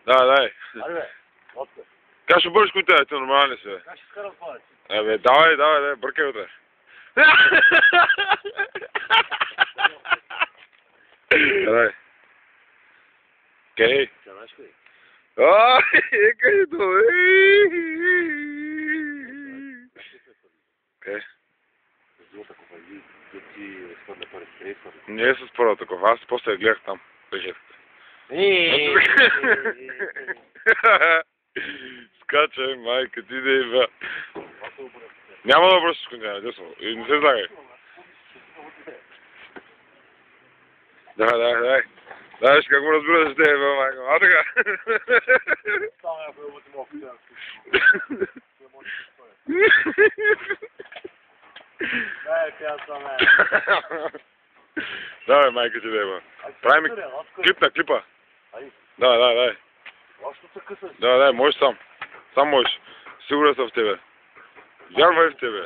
Дай. Айде, отка. Как ще бъдеш коите, ти нормални си, бе? Как ще скарам това? Давай, бъркай утре. Давай. Кей. Знаеш ли? Къде това? Кей. Не е с първата кова, аз после я гледах там. Скачай, майка ти да има. Няма да обръщаш коня, десно. И не се знае. Давай. Знаеш как го разбираш те, бе, майка. А така. Само някой да бъде малко тя. Дай, тя саме. Давай, майка ти да има. Прави ми клипа. Давай. Защо се късаш? Давай, можеш сам. Сам можеш. Сигурен съм в тебе. Вярвай в тебе.